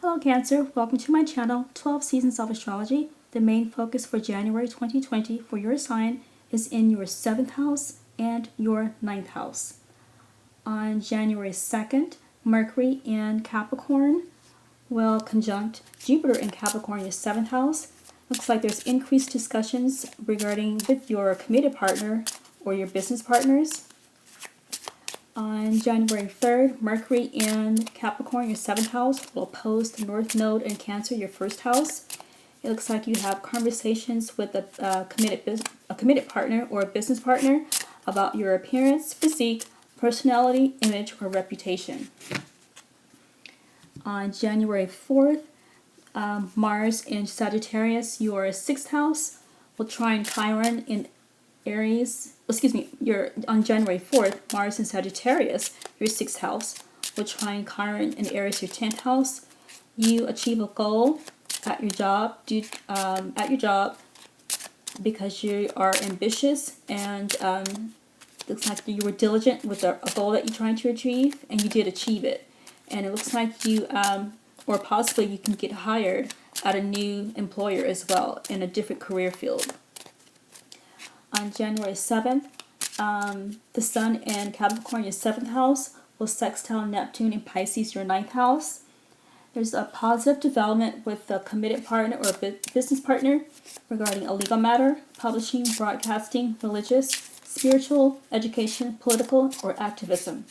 Hello Cancer, welcome to my channel, 12 Seasons of Astrology. The main focus for January 2020 for your sign is in your 7th house and your 9th house. On January 2nd, Mercury in Capricorn will conjunct Jupiter in Capricorn, your 7th house. Looks like there's increased discussions regarding with your committed partner or your business partners. On January 3rd, Mercury in Capricorn, your 7th house, will oppose the North Node in Cancer, your 1st house. It looks like you have conversations with a committed partner or a business partner about your appearance, physique, personality, image, or reputation. On January 4th, Mars in Sagittarius, your 6th house, will trine Chiron in Aries. On January 4th, Mars in Sagittarius, your 6th house, will trine Chiron in Aries, your 10th house. You achieve a goal at your job, because you are ambitious and looks like you were diligent with a goal that you're trying to achieve, and you did achieve it. And it looks like you, or possibly you can get hired at a new employer as well in a different career field. On January 7th, the Sun in Capricorn, your 7th house, will sextile Neptune in Pisces, your 9th house. There's a positive development with a committed partner or a business partner regarding a legal matter, publishing, broadcasting, religious, spiritual, education, political, or activism.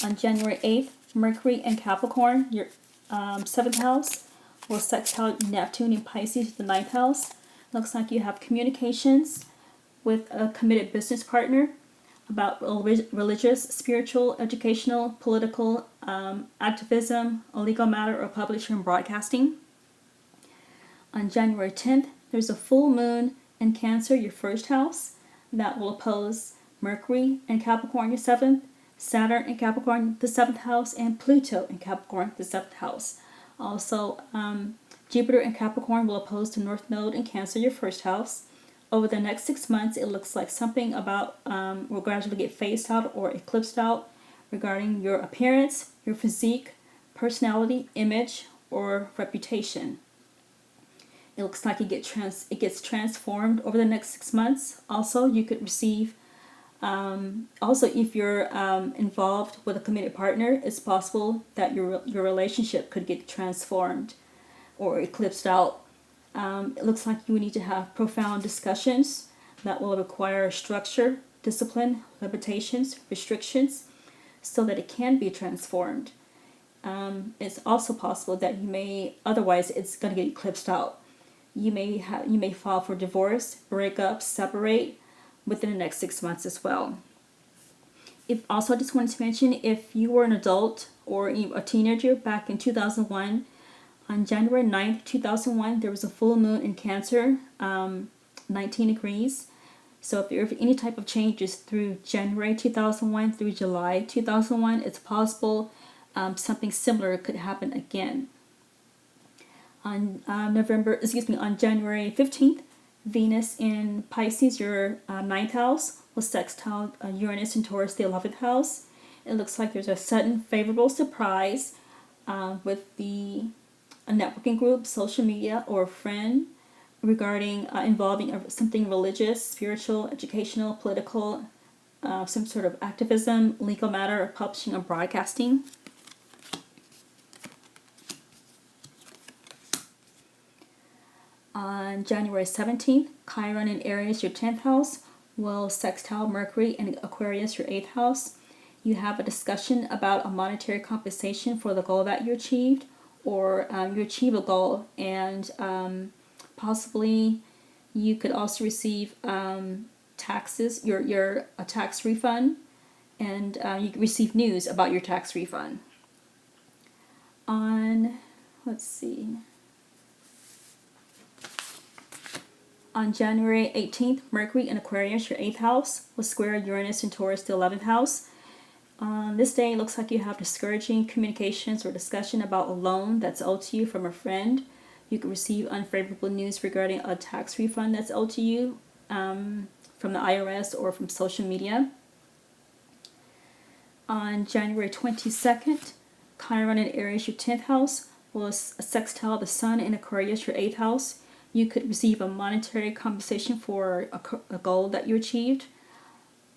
On January 8th, Mercury in Capricorn, your 7th house, will sextile Neptune in Pisces, the 9th house. Looks like you have communications with a committed business partner about religious, spiritual, educational, political, activism, a legal matter, or publishing and broadcasting. On January 10th, there's a full moon in Cancer, your 1st house, that will oppose Mercury in Capricorn, your 7th, Saturn in Capricorn, the 7th house, and Pluto in Capricorn, the 7th house. Also, Jupiter in Capricorn will oppose the North Node in Cancer, your 1st house. Over the next 6 months, it looks like something about will gradually get phased out or eclipsed out regarding your appearance, your physique, personality, image, or reputation. It looks like it gets transformed over the next 6 months. Also, you could receive, if you're involved with a committed partner, it's possible that your relationship could get transformed or eclipsed out. It looks like you need to have profound discussions that will require structure, discipline, limitations, restrictions, so that it can be transformed. It's also possible that otherwise it's going to get eclipsed out. You may file for divorce, break up, separate within the next 6 months as well. I just wanted to mention, if you were an adult or a teenager back in 2001, on January 9th, 2001, there was a full moon in Cancer, 19 degrees. So if there are any type of changes through January 2001 through July 2001, it's possible something similar could happen again. On January 15th, Venus in Pisces, your 9th house, will sextile Uranus in Taurus, the 11th house. It looks like there's a sudden favorable surprise with a networking group, social media, or a friend regarding involving something religious, spiritual, educational, political, some sort of activism, legal matter, or publishing or broadcasting. On January 17th, Chiron in Aries, your 10th house, will sextile Mercury in Aquarius, your 8th house. You have a discussion about a monetary compensation for the goal that you achieved, or you achieve a goal, and possibly you could also receive taxes, a tax refund, and you can receive news about your tax refund. On January 18th, Mercury in Aquarius, your 8th house, will square Uranus in Taurus, the 11th house. On this day, it looks like you have discouraging communications or discussion about a loan that's owed to you from a friend. You could receive unfavorable news regarding a tax refund that's owed to you from the IRS or from social media. On January 22nd, Chiron in Aries, your 10th house, will sextile the Sun in Aquarius, your 8th house. You could receive a monetary compensation for a goal that you achieved.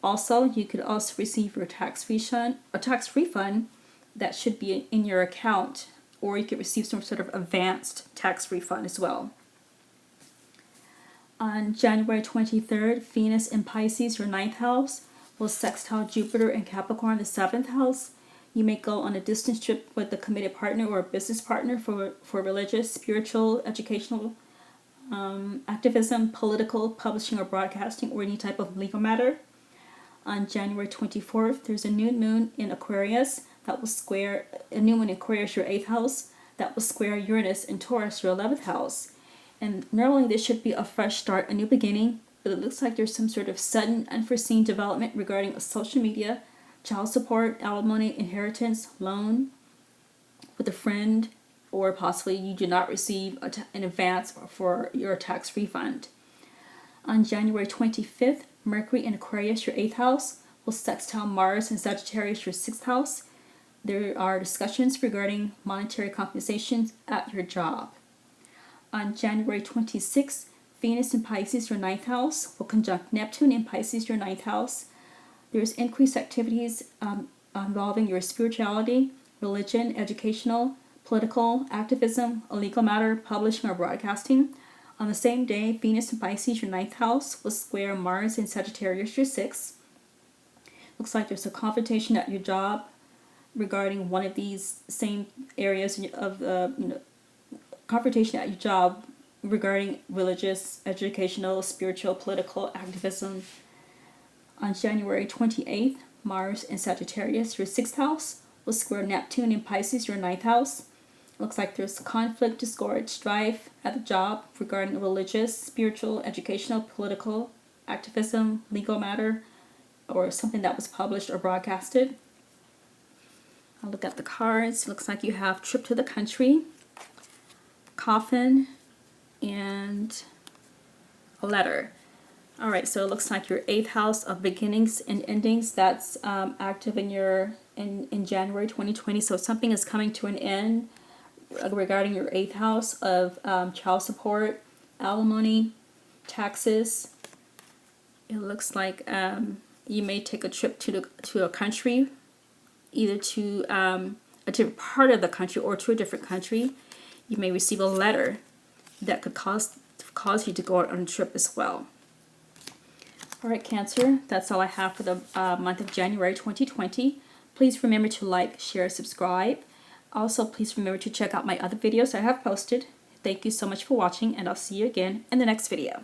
Also, you could also receive your tax refund that should be in your account, or you could receive some sort of advanced tax refund as well. On January 23rd, Venus in Pisces, your 9th house, will sextile Jupiter in Capricorn, the 7th house. You may go on a distance trip with a committed partner or a business partner for religious, spiritual, educational, activism, political, publishing or broadcasting, or any type of legal matter. On January 24th, there's a new moon in Aquarius that will square a new moon in Aquarius, your 8th house, that will square Uranus in Taurus, your 11th house. And normally this should be a fresh start, a new beginning, but it looks like there's some sort of sudden, unforeseen development regarding social media, child support, alimony, inheritance, loan with a friend, or possibly you do not receive an advance for your tax refund. On January 25th, Mercury in Aquarius, your 8th house, will sextile Mars in Sagittarius, your 6th house. There are discussions regarding monetary compensations at your job. On January 26th, Venus in Pisces, your 9th house, will conjunct Neptune in Pisces, your 9th house. There's increased activities involving your spirituality, religion, educational, political, activism, a legal matter, publishing or broadcasting. On the same day, Venus in Pisces, your 9th house, will square Mars in Sagittarius, your 6th. Looks like there's a confrontation at your job regarding one of these same areas of the confrontation at your job regarding religious, educational, spiritual, political, activism. On January 28th, Mars in Sagittarius, your 6th house, will square Neptune in Pisces, your 9th house. Looks like there's conflict, discord, strife at the job regarding religious, spiritual, educational, political, activism, legal matter, or something that was published or broadcasted. I'll look at the cards. Looks like you have trip to the country, coffin, and a letter. All right, so it looks like your 8th house of beginnings and endings, that's active in January 2020. So something is coming to an end regarding your 8th house of child support, alimony, taxes. It looks like you may take a trip to a country, either to a different part of the country or to a different country. You may receive a letter that could cause you to go on a trip as well. All right, Cancer, that's all I have for the month of January 2020. Please remember to like, share, subscribe. Also, please remember to check out my other videos I have posted. Thank you so much for watching, and I'll see you again in the next video.